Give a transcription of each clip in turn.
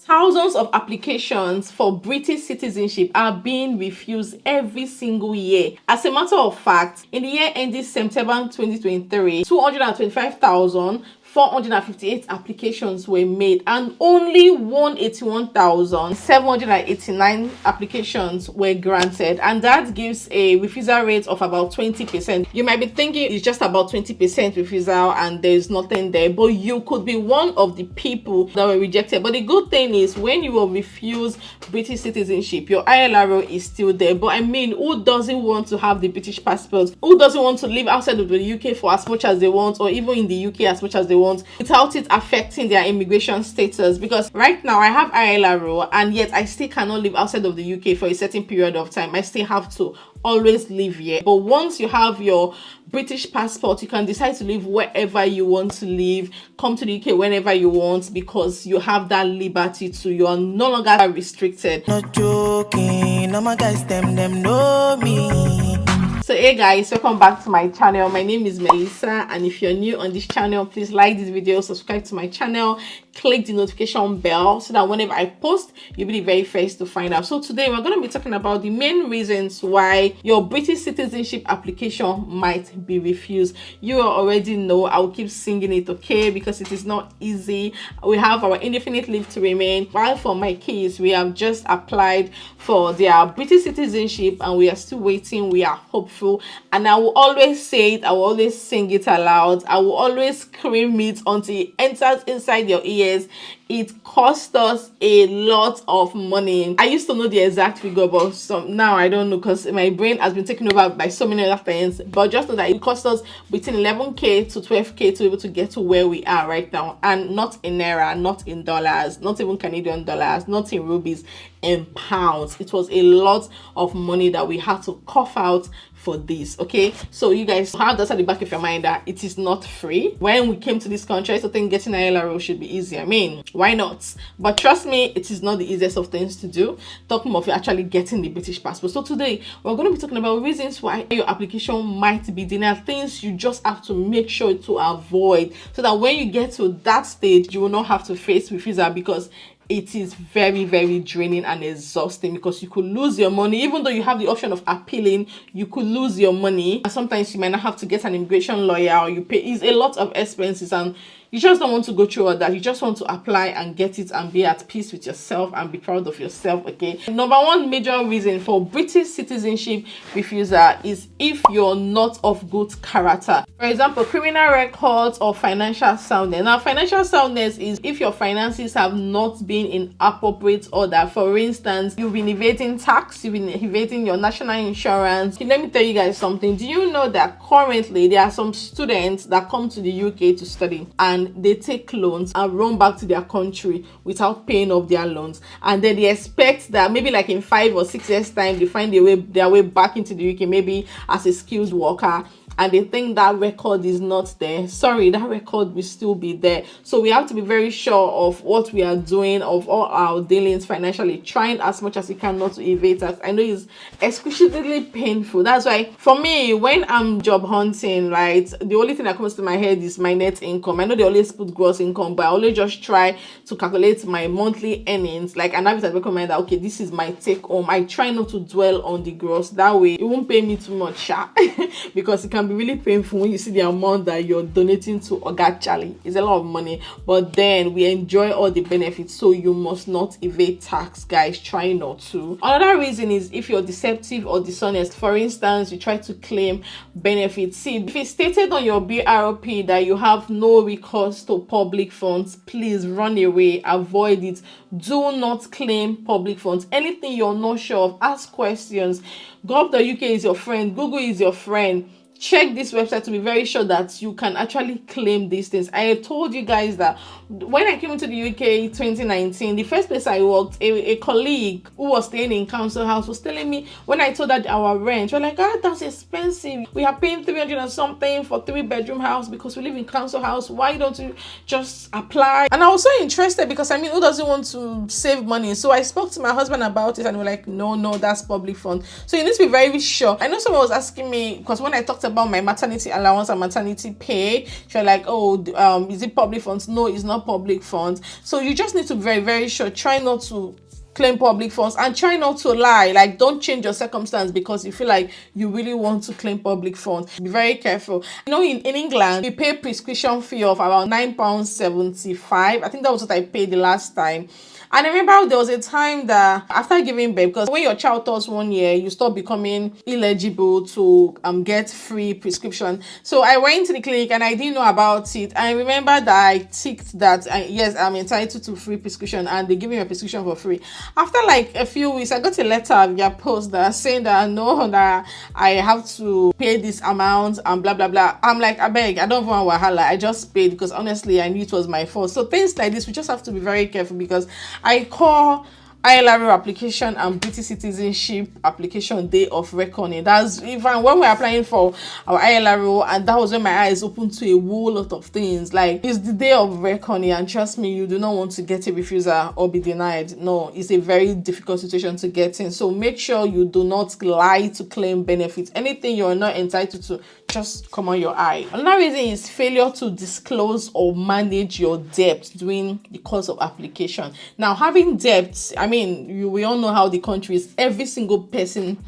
Thousands of applications for British citizenship are being refused every single year. As a matter of fact, in the year ending September 2023, 225,458 applications were made and only 181,789 applications were granted, and that gives a refusal rate of about 20%. You might be thinking it's just about 20% refusal and there's nothing there, but you could be one of the people that were rejected. But the good thing is, when you will refuse British citizenship, your ILRO is still there. But I mean, who doesn't want to have the British passport? Who doesn't want to live outside of the UK for as much as they want, or even in the UK as much as they want, without it affecting their immigration status? Because right now I have ILRO and yet I still cannot live outside of the UK for a certain period of time. I still have to always live here. But once you have your British passport, you can decide to live wherever you want to live, come to the UK whenever you want, because you have that liberty to. You are no longer restricted. Not joking, all my guys them know me. So hey guys, welcome back to my channel. My name is Melissa, and if you're new on this channel, please like this video, subscribe to my channel, click the notification bell so that whenever I post, you'll be the very first to find out. So today we're going to be talking about the main reasons why your British citizenship application might be refused. You already know, I'll keep singing it, okay, because it is not easy. We have our indefinite leave to remain, while for my kids, we have just applied for their British citizenship and we are still waiting. We are hopeful. And I will always say it, I will always sing it aloud, I will always scream it until it enters inside your ears. It cost us a lot of money. I used to know the exact figure, but now I don't know, because my brain has been taken over by so many other things. But just know that it cost us between 11k to 12k to be able to get to where we are right now, and not in naira, not in dollars, not even Canadian dollars, not in rupees, in pounds. It was a lot of money that we had to cough out for this. Okay, so you guys have that at the back of your mind that it is not free. When we came to this country, I used to think getting an ILRO should be easy. I mean, why not? But trust me, it is not the easiest of things to do, talking of actually getting the British passport. So today we're going to be talking about reasons why your application might be denied, things you just have to make sure to avoid, so that when you get to that stage, you will not have to face refusal, because it is very, very draining and exhausting, because you could lose your money. Even though you have the option of appealing, you could lose your money, and sometimes you might not have to get an immigration lawyer, or you pay. It's a lot of expenses, and you just don't want to go through all that. You just want to apply and get it and be at peace with yourself and be proud of yourself. Okay, number one major reason for British citizenship refusal is if you're not of good character. For example, criminal records or financial soundness. Now, financial soundness is if your finances have not been in appropriate order. For instance, you've been evading tax, you've been evading your national insurance. Let me tell you guys something. Do you know that currently there are some students that come to the UK to study, and they take loans and run back to their country without paying off their loans, and then they expect that maybe like in 5 or 6 years time they find their way back into the UK, maybe as a skilled worker, and they think that record is not there. Sorry, that record will still be there. So we have to be very sure of what we are doing, of all our dealings financially, trying as much as we can not to evade tax. I know it's excruciatingly painful. That's why for me, when I'm job hunting, right, the only thing that comes to my head is my net income. I know they always put gross income, but I only just try to calculate my monthly earnings. Like, and I recommend that, okay, this is my take home. I try not to dwell on the gross. That way it won't pay me too much, because it can be really painful when you see the amount that you're donating to Oga Charlie. It's a lot of money, but then we enjoy all the benefits, so you must not evade tax, guys. Try not to. Another reason is if you're deceptive or dishonest. For instance, you try to claim benefits. See, if it's stated on your BRP that you have no recourse to public funds, please run away, avoid it. Do not claim public funds. Anything you're not sure of, ask questions. Gov.uk is your friend, Google is your friend. Check this website to be very sure that you can actually claim these things. I told you guys that when I came into the UK 2019, the first place I worked, a colleague who was staying in council house was telling me, when I told her our rent, we're like, that's expensive. We are paying 300 and something for 3-bedroom house because we live in council house. Why don't you just apply? And I was so interested, because I mean, who doesn't want to save money? So I spoke to my husband about it, and we're like, no, that's public fund. So you need to be very sure. I know someone was asking me, because when I talked talked about my maternity allowance and maternity pay. She was like, oh, is it public funds? No, it's not public funds. So you just need to be very, very sure. Try not to claim public funds, and try not to lie. Like, don't change your circumstance because you feel like you really want to claim public funds. Be very careful. In England, we pay prescription fee of around £9.75. I think that was what I paid the last time. And I remember there was a time that after giving birth, because when your child turns 1 year, you stop becoming eligible to get free prescription. So I went to the clinic and I didn't know about it. I remember that I ticked that, yes, I'm entitled to free prescription, and they give me a prescription for free. After like a few weeks, I got a letter via post that saying that no, that I have to pay this amount and blah, blah, blah. I'm like, I beg, I don't want wahala. I just paid because honestly, I knew it was my fault. So things like this, we just have to be very careful, because I call ILR application and British citizenship application day of reckoning. That's even when we're applying for our ILR, and that was when my eyes opened to a whole lot of things. Like, it's the day of reckoning, and trust me, you do not want to get a refusal or be denied. No, it's a very difficult situation to get in. So make sure you do not lie to claim benefits. Anything you're not entitled to, just come on your eye. Another reason is failure to disclose or manage your debt during the course of application. Now, having debts, we all know how the country is. Every single person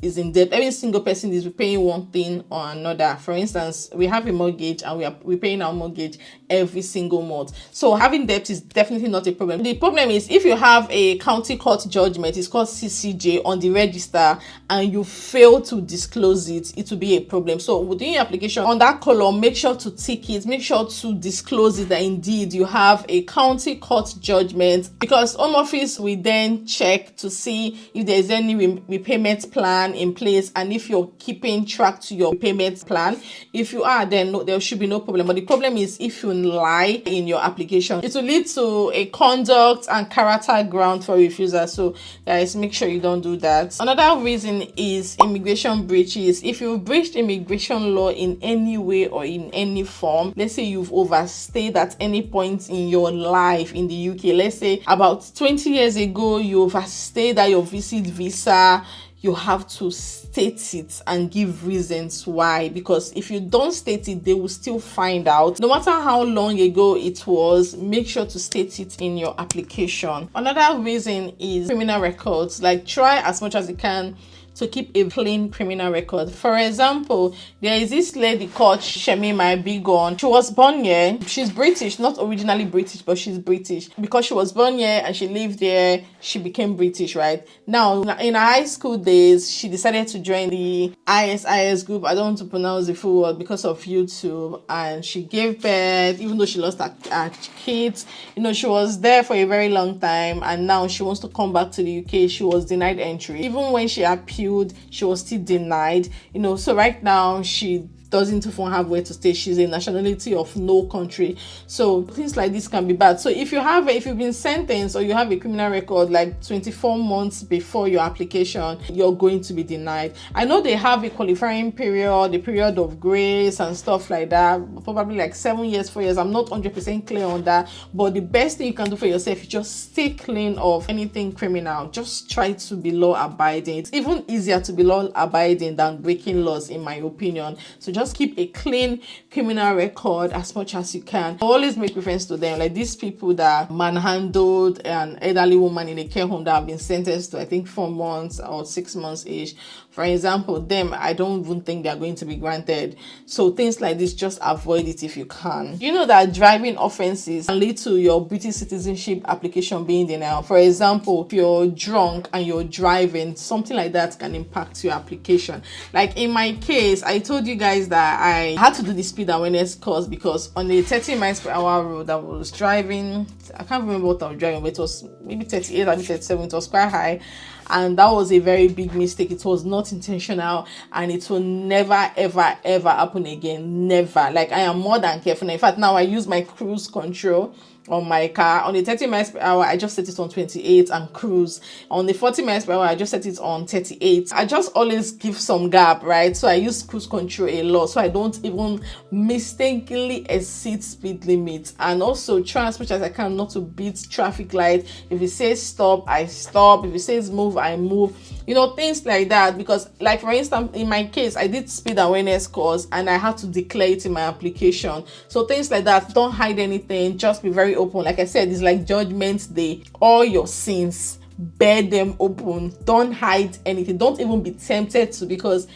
is in debt. Every single person is paying one thing or another. For instance, we have a mortgage and we're paying our mortgage every single month. So having debt is definitely not a problem. The problem is if you have a county court judgment, it's called CCJ, on the register, and you fail to disclose it, it will be a problem. So within your application, on that column, make sure to tick it. Make sure to disclose it that indeed you have a county court judgment, because Home Office will then check to see if there's any repayment plan in place, and if you're keeping track to your payment plan. If you are, then no, there should be no problem. But the problem is if you lie in your application, it will lead to a conduct and character ground for refusal. So guys, make sure you don't do that. Another reason is immigration breaches. If you've breached immigration law in any way or in any form, let's say you've overstayed at any point in your life in the UK, let's say about 20 years ago you overstayed at your visit visa, you have to state it and give reasons why, because if you don't state it, they will still find out. No matter how long ago it was, make sure to state it in your application. Another reason is criminal records. Like, try as much as you can to keep a clean criminal record. For example, there is this lady called Shemima Bigon. She was born here. She's British, not originally British, but she's British. Because she was born here and she lived here, she became British, right? Now, in her high school days, she decided to join the ISIS group. I don't want to pronounce the full word because of YouTube. And she gave birth, even though she lost her kids. She was there for a very long time, and now she wants to come back to the UK. She was denied entry. Even when she appealed, she was still denied. So right now she doesn't even have where to stay. She's a nationality of no country. So things like this can be bad. So if you've been sentenced or you have a criminal record like 24 months before your application, you're going to be denied. I know they have a qualifying period, the period of grace and stuff like that, probably like 7 years, 4 years. I'm not 100% clear on that, but the best thing you can do for yourself is just stay clean of anything criminal. Just try to be law abiding. It's even easier to be law abiding than breaking laws, in my opinion. So just keep a clean criminal record as much as you can. I always make reference to them, like these people that manhandled an elderly woman in a care home that have been sentenced to, I think, 4 months or 6 months each. For example, them, I don't even think they're going to be granted. So things like this, just avoid it if you can. You know that driving offenses can lead to your British citizenship application being denied. For example, if you're drunk and you're driving, something like that can impact your application. Like in my case, I told you guys that I had to do the speed awareness course because on the 30 miles per hour road I was driving, I can't remember what I was driving, but it was maybe 38, maybe 37, it was quite high. And that was a very big mistake. It was not intentional, and it will never, ever, ever happen again. Never. Like, I am more than careful. In fact, now I use my cruise control on my car. On the 30 miles per hour, I just set it on 28 and cruise. On the 40 miles per hour, I just set it on 38. I just always give some gap, right? So I use cruise control a lot, so I don't even mistakenly exceed speed limits. And also try as much as I can not to beat traffic light. If it says stop, I stop. If it says move, I move. You know, things like that. Because, like, for instance, in my case, I did speed awareness course and I had to declare it in my application. So things like that. Don't hide anything, just be very open. Like I said, it's like Judgment Day. All your sins, bear them open. Don't hide anything. Don't even be tempted to, because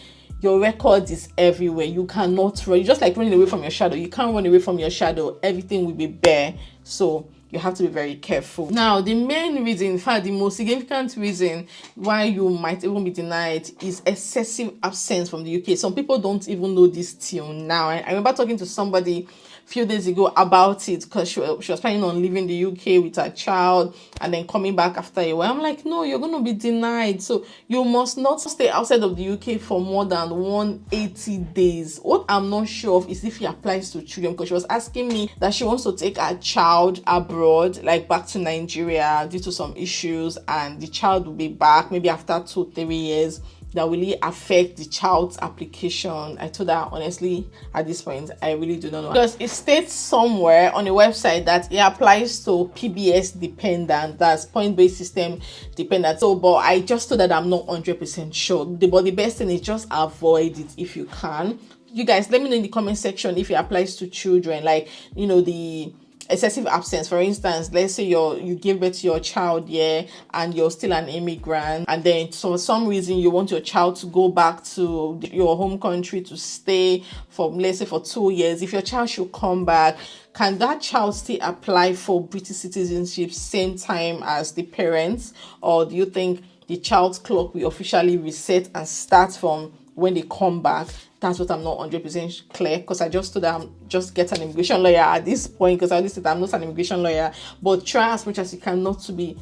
your record is everywhere. You cannot run. You're just like running away from your shadow. You can't run away from your shadow. Everything will be bare. So you have to be very careful. Now, the main reason, in fact, the most significant reason why you might even be denied is excessive absence from the UK. Some people don't even know this till now. I remember talking to somebody a few days ago about it, because she was planning on leaving the UK with her child and then coming back after a while. I'm like, no, you're going to be denied. So you must not stay outside of the UK for more than 180 days. What I'm not sure of is if it applies to children, because she was asking me that she wants to take her child abroad, like back to Nigeria, due to some issues, and the child will be back maybe after 2-3 years. That will really affect the child's application. I told her, honestly, at this point, I really do not know, because it states somewhere on the website that it applies to PBS dependent, that's point-based system dependent. So, but I just told that I'm not 100% sure. But the best thing is just avoid it if you can. You guys, let me know in the comment section if it applies to children, like, you know, the excessive absence. For instance, let's say you give birth to your child, and you're still an immigrant, and then for some reason you want your child to go back to your home country to stay for, let's say, for 2 years. If your child should come back, can that child still apply for British citizenship same time as the parents, or do you think the child's clock will officially reset and start from when they come back? That's what I'm not 100% clear, because I just told them just get an immigration lawyer at this point, because I already said I'm not an immigration lawyer. But try as much as you can not to be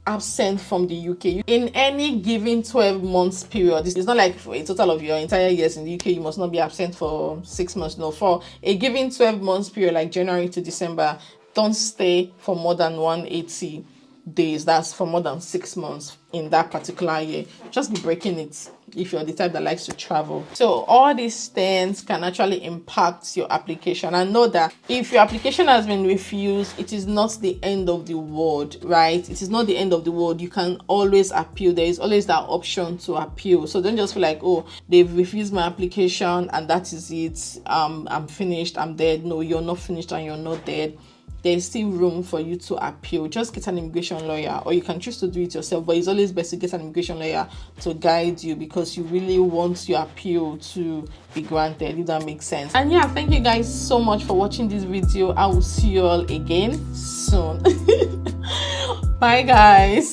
absent from the UK in any given 12 months period. It's not like for a total of your entire years in the UK you must not be absent for 6 months. No, for a given 12 months period, like January to December, don't stay for more than 180 days. That's for more than 6 months in that particular year. Just be breaking it if you're the type that likes to travel. So all these things can actually impact your application. And know that if your application has been refused, it is not the end of the world, right? It is not the end of the world. You can always appeal. There is always that option to appeal. So don't just feel like, oh, they've refused my application and that is it. I'm finished, I'm dead. No, you're not finished and you're not dead. There's still room for you to appeal. Just get an immigration lawyer, or you can choose to do it yourself, but it's always best to get an immigration lawyer to guide you, because you really want your appeal to be granted, if that makes sense. And yeah, thank you guys so much for watching this video. I will see you all again soon. Bye guys.